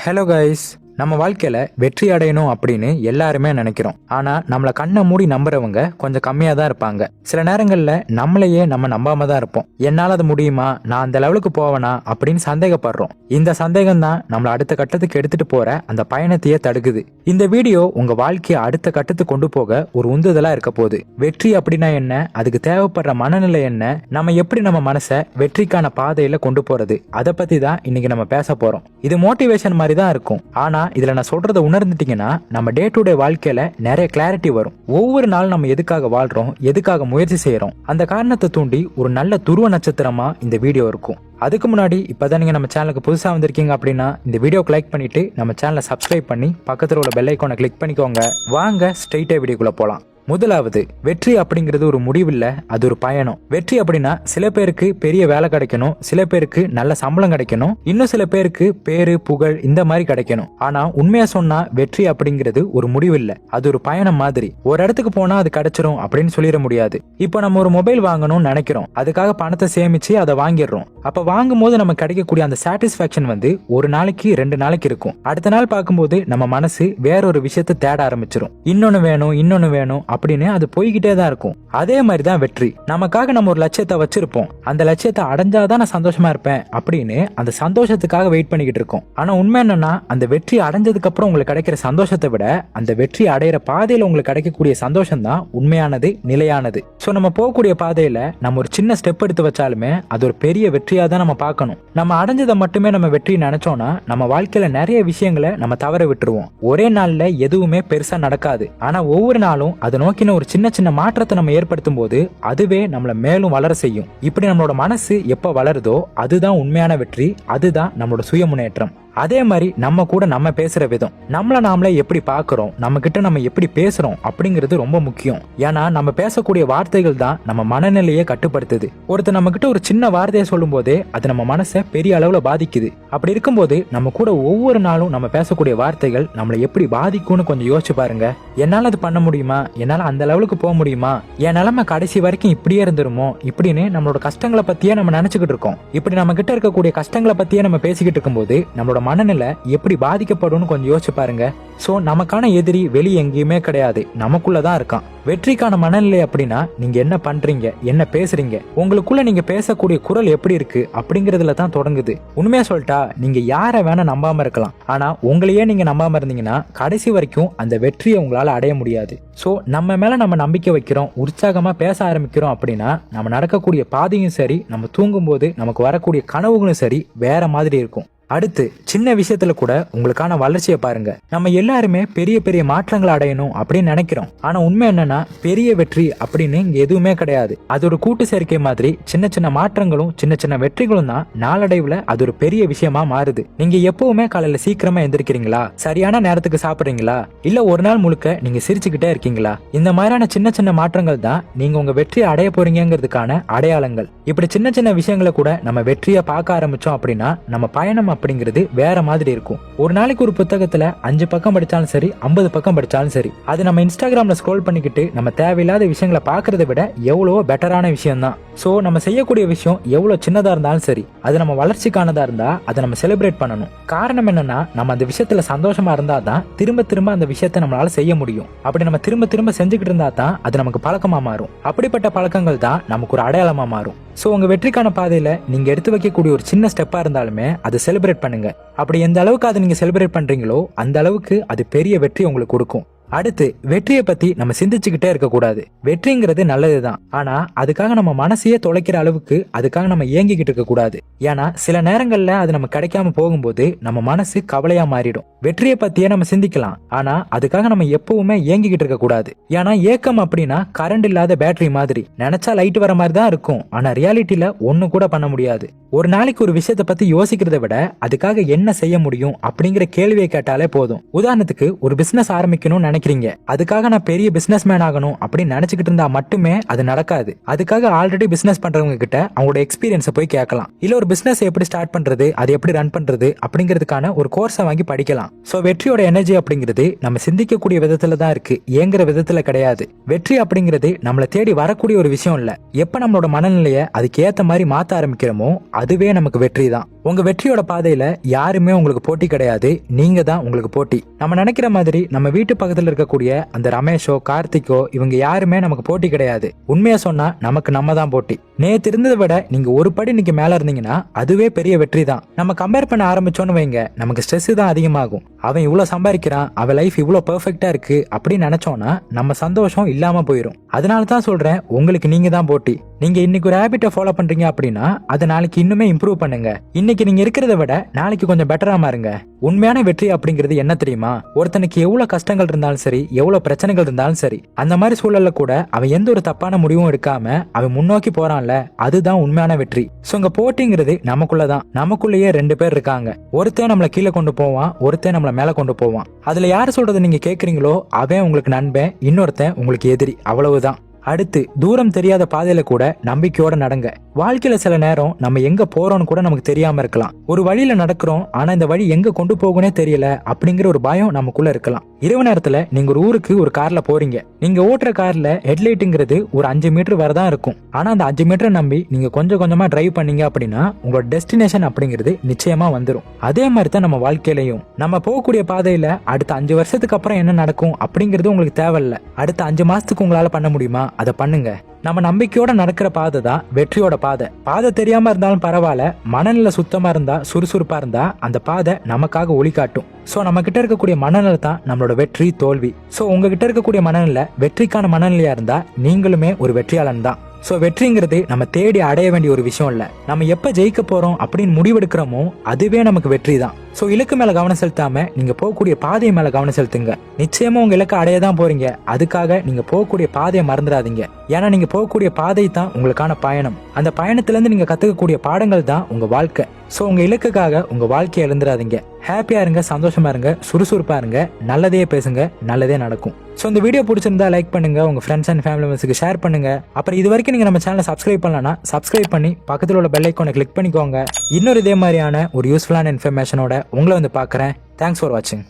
Hello guys, நம்ம வாழ்க்கையில வெற்றி அடையணும் அப்படின்னு எல்லாருமே நினைக்கிறோம். ஆனா நம்மள கண்ணை மூடி நம்புறவங்க கொஞ்சம் கம்மியா தான் இருப்பாங்க. சில நேரங்கள்ல நம்மளையே நம்ம நம்பாம தான் இருப்போம். என்னால அது முடியுமா, நான் அந்த லெவலுக்கு போவேனா அப்படின்னு சந்தேகப்படுறோம். இந்த சந்தேகம் தான் நம்மள அடுத்த கட்டத்துக்கு எடுத்துட்டு போற அந்த பயணத்தையே தடுக்குது. இந்த வீடியோ உங்க வாழ்க்கையை அடுத்த கட்டத்துக்கு கொண்டு போக ஒரு உந்துதலா இருக்க போகுது. வெற்றி அப்படின்னா என்ன, அதுக்கு தேவைப்படுற மனநிலை என்ன, நம்ம எப்படி நம்ம மனசை வெற்றிக்கான பாதையில கொண்டு போறது, அதை பத்தி தான் இன்னைக்கு நம்ம பேச போறோம். இது மோட்டிவேஷன் மாதிரி தான் இருக்கும். ஆனா இதுல நான் சொல்றதை உணர்ந்துட்டீங்கன்னா நம்ம டே டு டே வாழ்க்கையில நிறைய கிளாரிட்டி வரும். ஒவ்வொரு நாள் நம்ம எதுக்காக வாழ்றோம், எதுக்காக முயற்சி செய்யறோம், அந்த காரணத்தை தூண்டி ஒரு நல்ல துருவ நட்சத்திரமா இந்த வீடியோ இருக்கும். அதுக்கு முன்னாடி இப்பதான் நீங்க நம்ம சேனலுக்கு புதுசா வந்திருக்கீங்க அப்படின்னா இந்த வீடியோக்கு லைக் பண்ணிட்டு நம்ம சேனலை சப்ஸ்கிரைப் பண்ணி பக்கத்துல உள்ள பெல் ஐகானை கிளிக் பண்ணிக்கோங்க. வாங்க ஸ்ட்ரெயிட்டா வீடியோக்குள்ள போலாம். முதலாவது, வெற்றி அப்படிங்கிறது ஒரு முடிவில்ல, அது ஒரு பயணம். வெற்றி அப்படின்னா சில பேருக்கு பெரிய வேலை கிடைக்கணும், சில பேருக்கு நல்ல சம்பளம் கிடைக்கணும், இன்னும் சில பேருக்கு பேரு புகழ் இந்த மாதிரி கிடைக்கணும். ஆனா உண்மையா சொன்னா வெற்றி அப்படிங்கிறது ஒரு முடிவில்ல, அது ஒரு பயணம் மாதிரி. ஒரு இடத்துக்கு போனா அது கிடைச்சிரும் அப்படின்னு சொல்லிட முடியாது. இப்போ நம்ம ஒரு மொபைல் வாங்கணும்னு நினைக்கிறோம், அதுக்காக பணத்தை சேமிச்சு அதை வாங்கிடுறோம். அப்ப வாங்கும் போது நம்ம கிடைக்கக்கூடிய அந்த சாட்டிஸ்பாக்சன் ஒரு நாளைக்கு 2 நாளைக்கு இருக்கும். அடுத்த நாள் பார்க்கும்போது நம்ம மனசு வேற ஒரு விஷயத்தை தேட ஆரம்பிச்சிடும். இன்னொன்னு வேணும், இன்னொன்னு வேணும் அப்படின்னு அது போய்கிட்டே தான் இருக்கும். அதே மாதிரிதான் வெற்றி. நமக்காக நம்ம ஒரு லட்சியத்தை வச்சிருப்போம், அந்த லட்சியத்தை அடைஞ்சாதான் நான் சந்தோஷமா இருப்பேன் அப்படின்னு அந்த சந்தோஷத்துக்காக வெயிட் பண்ணிக்கிட்டு இருக்கோம். ஆனா உண்மை என்னன்னா, அந்த வெற்றி அடைஞ்சதுக்கு அப்புறம் உங்களுக்கு கிடைக்கிற சந்தோஷத்தை விட அந்த வெற்றி அடையிற பாதையில உங்களுக்கு கிடைக்கக்கூடிய சந்தோஷம் தான் உண்மையானது, நிலையானது. சோ நம்ம போகக்கூடிய பாதையில நம்ம ஒரு சின்ன ஸ்டெப் எடுத்து வச்சாலுமே அது ஒரு பெரிய வெற்றியா தான் நம்ம பார்க்கணும். நம்ம அடைஞ்சதை மட்டுமே நம்ம வெற்றி நினைச்சோம்னா நம்ம வாழ்க்கையில நிறைய விஷயங்களை நம்ம தவற விட்டுருவோம். ஒரே நாள்ல எதுவுமே பெருசா நடக்காது. ஆனா ஒவ்வொரு நாளும் அதை நோக்கின ஒரு சின்ன சின்ன மாற்றத்தை நம்ம ஏற்படுத்தும் போது அதுவே நம்மள மேலும் வளர செய்யும். இப்படி நம்மளோட மனசு எப்ப வளருதோ அதுதான் உண்மையான வெற்றி, அதுதான் நம்மளோட சுய முன்னேற்றம். அதே மாதிரி நம்ம கூட நம்ம பேசுற விதம், நம்மள நாமளே எப்படி பாக்குறோம், நம்ம கிட்ட நம்ம எப்படி பேசுறோம் அப்படிங்கிறது ரொம்ப முக்கியம். ஏன்னா நம்ம பேசக்கூடிய வார்த்தைகள் தான் நம்ம மனநிலையை கட்டுப்படுத்துது. ஒருத்தர் நம்ம கிட்ட ஒரு சின்ன வார்த்தையை சொல்லும் போதே அது நம்ம மனசை பெரிய அளவுல பாதிக்குது. அப்படி இருக்கும்போது நம்ம கூட ஒவ்வொரு நாளும் நம்ம பேசக்கூடிய வார்த்தைகள் நம்மளை எப்படி பாதிக்கும்னு கொஞ்சம் யோசிச்சு பாருங்க. என்னால அது பண்ண முடியுமா, என்னால அந்த லெவலுக்கு போக முடியுமா, என் நிலைமை கடைசி வரைக்கும் இப்படியே இருந்துருமோ இப்படின்னு நம்மளோட கஷ்டங்களை பத்தியே நம்ம நினைச்சுக்கிட்டு இருக்கோம். இப்படி நம்ம கிட்ட இருக்கக்கூடிய கஷ்டங்களை பத்தியே நம்ம பேசிக்கிட்டு இருக்கும்போது நம்மளோட மனநிலை எப்படி பாதிக்கப்படும் கொஞ்சம் யோசிச்சு பாருங்க. சோ நமக்கான எதிரி வெளியே எங்கேயுமே கிடையாது, நமக்குள்ளதான் இருக்கான். வெற்றிக்கான மனநிலை அப்படின்னா நீங்க என்ன பண்றீங்க, என்ன பேசுறீங்க, உங்களுக்குள்ள நீங்க பேசக்கூடிய குரல் எப்படி இருக்கு அப்படிங்கறதுல தான் தொடங்குது. உண்மையா சொல்லிட்டா நீங்க யாரை வேணா நம்பாம இருக்கலாம், ஆனா உங்களையே நீங்க நம்பாம இருந்தீங்கன்னா கடைசி வரைக்கும் அந்த வெற்றியை உங்களால அடைய முடியாது. சோ நம்ம மேல நம்ம நம்பிக்கை வைக்கிறோம், உற்சாகமா பேச ஆரம்பிக்கிறோம் அப்படின்னா நம்ம நடக்கக்கூடிய பாதையும் சரி, நம்ம தூங்கும் போது நமக்கு வரக்கூடிய கனவுகளும் சரி வேற மாதிரி இருக்கும். அடுத்து, சின்ன விஷயத்துல கூட உங்களுக்கான வளர்ச்சியை பாருங்க. நம்ம எல்லாருமே பெரிய பெரிய மாற்றங்களை அடையணும் அப்படின்னு நினைக்கிறோம். ஆனா உண்மை என்னன்னா பெரிய வெற்றி அப்படின்னு இங்க எதுவுமே கிடையாது. அது ஒரு கூட்டு சேர்க்கை மாதிரி. சின்ன சின்ன மாற்றங்களும் சின்ன சின்ன வெற்றிகளும் தான் நாளடைவுல அது ஒரு பெரிய விஷயமா மாறுது. நீங்க எப்பவுமே காலையில சீக்கிரமா எந்திரிக்கிறீங்களா, சரியான நேரத்துக்கு சாப்பிடுறீங்களா, இல்ல ஒரு நாள் முழுக்க நீங்க சிரிச்சுக்கிட்டே இருக்கீங்களா, இந்த மாதிரியான சின்ன சின்ன மாற்றங்கள் தான் நீங்க உங்க வெற்றியை அடைய போறீங்கிறதுக்கான அடையாளங்கள். இப்படி சின்ன சின்ன விஷயங்களை கூட நம்ம வெற்றியை பார்க்க ஆரம்பிச்சோம் அப்படின்னா நம்ம பயணம் அப்படிங்கிறது வேற மாதிரி இருக்கும். ஒரு நாளைக்கு ஒரு புத்தகத்துல 5 பக்கம் படிச்சாலும் சரி, 50 பக்கம் படிச்சாலும் சரி, அது நம்ம இன்ஸ்டாகிராம்ல ஸ்க்ரோல் பண்ணிக்கிட்டு நம்ம தேவையில்லாத விஷயங்களை பாக்குறதை விட எவ்வளவோ பெட்டரான விஷயம் தான். சோ நம்ம செய்யக்கூடிய விஷயம் எவ்வளவு சின்னதா இருந்தாலும் சரி, அது நம்ம வளர்ச்சிக்கானதா இருந்தா அதை நம்ம செலிப்ரேட் பண்ணணும். காரணம் என்னன்னா நம்ம அந்த விஷயத்துல சந்தோஷமா இருந்தா தான் திரும்ப திரும்ப அந்த விஷயத்தை நம்மளால செய்ய முடியும். அப்படி நம்ம திரும்ப திரும்ப செஞ்சுக்கிட்டு இருந்தா தான் அது நமக்கு பழக்கமா மாறும். அப்படிப்பட்ட பழக்கங்கள் தான் நமக்கு ஒரு அடையாளமா மாறும். சோ உங்க வெற்றிக்கான பாதையில நீங்க எடுத்து வைக்கக்கூடிய ஒரு சின்ன ஸ்டெப்பா இருந்தாலுமே அதை செலிப்ரேட் பண்ணுங்க. அப்படி எந்த அளவுக்கு அதை நீங்க செலிப்ரேட் பண்றீங்களோ அந்த அளவுக்கு அது பெரிய வெற்றி உங்களுக்கு கொடுக்கும். அடுத்து, வெற்றியை பத்தி நம்ம சிந்திச்சுக்கிட்டே இருக்க கூடாது. வெற்றிங்கிறது நல்லதுதான், ஆனா அதுக்காக நம்ம மனசையே தொலைக்கிற அளவுக்கு அதுக்காக நம்ம ஏங்கிக்கிட்டு இருக்க கூடாது. ஏன்னா சில நேரங்கள்ல அது நம்ம கிடைக்காம போகும்போது நம்ம மனசு கவலையா மாறிடும். வெற்றியை பத்தியே நம்ம சிந்திக்கலாம், ஆனா அதுக்காக நம்ம எப்பவுமே ஏங்கிக்கிட்டு இருக்க கூடாது. ஏன்னா ஏக்கம் அப்படின்னா கரண்ட் இல்லாத பேட்டரி மாதிரி. நினைச்சா லைட் வர மாதிரி தான் இருக்கும், ஆனா ரியாலிட்டியில ஒண்ணு கூட பண்ண முடியாது. ஒரு நாளைக்கு ஒரு விஷயத்த பத்தி யோசிக்கிறத விட அதுக்காக என்ன செய்ய முடியும் அப்படிங்கிற கேள்வியை கேட்டாலே போதும். உதாரணத்துக்கு ஒரு பிசினஸ் ஆரம்பிக்கணும்னு நினைக்கிறீங்க, அதுக்காக நான் பெரிய பிசினஸ் மேன் ஆகணும் அப்படின்னு நினைச்சுக்கிட்டு இருந்தா மட்டுமே அது நடக்காது. அதுக்காக ஆல்ரெடி பிசினஸ் பண்றவங்க கிட்ட அவங்களோட எக்ஸ்பீரியன்ஸை போய் கேட்கலாம். இல்ல ஒரு பிசினஸ் எப்படி ஸ்டார்ட் பண்றது, அது எப்படி ரன் பண்றது அப்படிங்கிறதுக்கான ஒரு கோர்ஸை வாங்கி படிக்கலாம். சோ வெற்றியோட எனர்ஜி அப்படிங்கிறது நம்ம சிந்திக்கக்கூடிய விதத்துல தான் இருக்கு, ஏங்குற விதத்துல கிடையாது. வெற்றி அப்படிங்கிறது நம்மளை தேடி வரக்கூடிய ஒரு விஷயம் இல்ல. எப்ப நம்மளோட மனநிலையை அதுக்கு ஏத்த மாதிரி மாத்த ஆரம்பிக்கிறோமோ அதுவே நமக்கு வெற்றி தான். உங்க வெற்றியோட பாதையில யாருமே உங்களுக்கு போட்டி கிடையாது, நீங்க தான் உங்களுக்கு போட்டி. நம்ம நினைக்கிற மாதிரி நம்ம வீட்டு பக்கத்துல இருக்கக்கூடிய அந்த ரமேஷோ கார்த்திக்கோ இவங்க யாருமே நமக்கு போட்டி கிடையாது. உண்மையா சொன்னா நமக்கு நம்ம தான் போட்டி. நேத்து இருந்ததை விட நீங்க ஒரு படி இன்னைக்கு மேல இருந்தீங்கன்னா அதுவே பெரிய வெற்றி தான். நம்ம கம்பேர் பண்ண ஆரம்பிச்சோன்னு வைங்க, நமக்கு ஸ்ட்ரெஸ் தான் அதிகமாகும். அவன் இவ்வளவு சம்பாதிக்கிறான், அவன் லைஃப் இவ்வளவு பெர்ஃபெக்டா இருக்கு அப்படின்னு நினைச்சோம்னா நம்ம சந்தோஷம் இல்லாம போயிடும். அதனால தான் சொல்றேன், உங்களுக்கு நீங்க தான் போட்டி. நீங்க இன்னைக்கு ஒரு ஹேபிட்டை ஃபாலோ பண்றீங்க அப்படின்னா அதை நாளைக்கு இன்னுமே இம்ப்ரூவ் பண்ணுங்க. இன்னைக்கு நீங்க இருக்கிறத விட நாளைக்கு கொஞ்சம் பெட்டரா மாறுங்க. உண்மையான வெற்றி அப்படிங்கிறது என்ன தெரியுமா? ஒருத்தனுக்கு எவ்வளவு கஷ்டங்கள் இருந்தாலும் சரி, எவ்வளவு பிரச்சனைகள் இருந்தாலும் சரி, அந்த மாதிரி சூழல்ல கூட அவன் எந்த ஒரு தப்பான முடிவும் எடுக்காம அவன் முன்னோக்கி போறான்ல, அதுதான் உண்மையான வெற்றி. சோ உங்க போட்டிங்கிறது நமக்குள்ளதான். நமக்குள்ளேயே 2 பேர் இருக்காங்க. ஒருத்தன் நம்மள கீழே கொண்டு போவான், ஒருத்தன் நம்மள மேல கொண்டு போவான். அதுல யாரு சொல்றதை நீங்க கேக்குறீங்களோ அவன் உங்களுக்கு நண்பன், இன்னொருத்தன் உங்களுக்கு எதிரி. அவ்வளவுதான். அடுத்து, தூரம் தெரியாத பாதையில கூட நம்பிக்கையோட நடங்க. வாழ்க்கையில சில நேரம் நம்ம எங்க போறோம்னு கூட நமக்கு தெரியாம இருக்கலாம். ஒரு வழியில நடக்கிறோம், ஆனா இந்த வழி எங்க கொண்டு போகுனே தெரியல அப்படிங்கிற ஒரு பயம் நமக்குள்ள இருக்கலாம். இரவு நேரத்துல நீங்க ஒரு ஊருக்கு ஒரு கார்ல போறீங்க. நீங்க ஓட்டுற கார்ல ஹெட்லைட்டுங்கிறது ஒரு 5 மீட்டர் வரதான் இருக்கும். ஆனா அந்த 5 மீட்டரை நம்பி நீங்க கொஞ்சம் கொஞ்சமா டிரைவ் பண்ணீங்க அப்படின்னா உங்களோட டெஸ்டினேஷன் அப்படிங்கிறது நிச்சயமா வந்துடும். அதே மாதிரி தான் நம்ம வாழ்க்கையிலையும் நம்ம போகக்கூடிய பாதையில அடுத்த 5 வருஷத்துக்கு அப்புறம் என்ன நடக்கும் அப்படிங்கிறது உங்களுக்கு தேவையில்ல. அடுத்த 5 மாசத்துக்கு உங்களால பண்ண முடியுமா? அதை பண்ணுங்க. நம்ம நம்பிக்கையோட நடக்கிற பாதை தான் வெற்றியோட பாதை. பாதை தெரியாம இருந்தாலும் பரவாயில்ல, மனநிலை சுத்தமா இருந்தா, சுறுசுறுப்பா இருந்தா அந்த பாதை நமக்காக ஒளி காட்டும். சோ நம்ம கிட்ட இருக்கக்கூடிய மனநிலை தான் நம்மளோட வெற்றி தோல்வி. சோ உங்ககிட்ட இருக்கக்கூடிய மனநிலை வெற்றிக்கான மனநிலையா இருந்தா நீங்களுமே ஒரு வெற்றியாளன் தான். சோ வெற்றிங்கிறது நம்ம தேடி அடைய வேண்டிய ஒரு விஷயம் இல்ல. நம்ம எப்ப ஜெயிக்க போறோம் அப்படின்னு முடிவெடுக்கிறோமோ அதுவே நமக்கு வெற்றி தான். சோ இலக்கு மேல கவனம் செலுத்தாம நீங்க போகக்கூடிய பாதை மேல கவனம் செலுத்துங்க. நிச்சயமா உங்க இலக்கை அடைய தான் போறீங்க. அதுக்காக நீங்க போகக்கூடிய பாதையை மறந்துடாதீங்க. ஏன்னா நீங்க போகக்கூடிய பாதை தான் உங்களுக்கான பயணம். அந்த பயணத்துல இருந்து நீங்க கத்துக்கக்கூடிய பாடங்கள் தான் உங்க வாழ்க்கை. சோ உங்க இலக்குக்காக உங்க வாழ்க்கையை இழந்துடாதீங்க. ஹாப்பியா இருங்க, சந்தோஷமா இருங்க, சுறுசுறுப்பா இருங்க, நல்லதே பேசுங்க, நல்லதே நடக்கும். சோ இந்த வீடியோ பிடிச்சிருந்தா லைக் பண்ணுங்க, உங்க ஃப்ரெண்ட்ஸ் அண்ட் ஃபேமிலி மெம்பர்ஸ்க்கு ஷேர் பண்ணுங்க. அப்புறம் இது வரைக்கும் நீங்க நம்ம சேனலை சப்ஸ்கிரைப் பண்ணலனா சப்ஸ்கிரைப் பண்ணி பக்கத்துல உள்ள பெல் ஐகானை கிளிக் பண்ணிக்கோங்க. இன்னொரு இதே மாதிரியான ஒரு யூஸ்ஃபுல்லான இன்ஃபர்மேஷனோட உங்களை வந்து பார்க்குறேன். தேங்க்ஸ் ஃபார் வாட்சிங்.